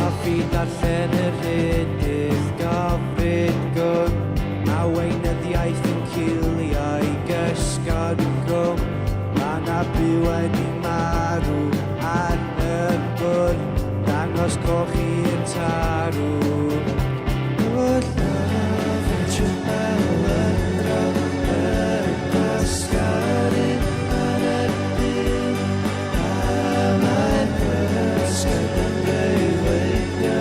Coffi darllen yr rydydd gofyd gwm a weinyddiaeth yn cilio'i gysgon gwm. Mae na byw wedi marw ar y bwrdd, dangos coch i'r tarw. O'r laf yn trwbel yn dro y gwasgaru ar y byd, a mae'r pysgod yn breuddwydio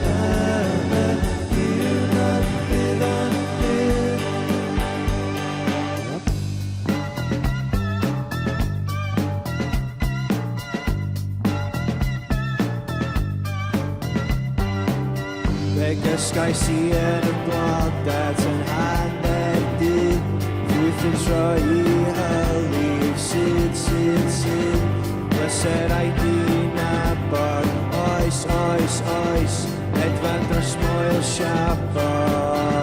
am y diwrnod bydd o'n byr. Fe gysgais i yn y blodau yn hanner dydd, Fwyth yn troi i hylif sydd. Bleser rhaid i nabod, oes, hedfan dros moel siabod.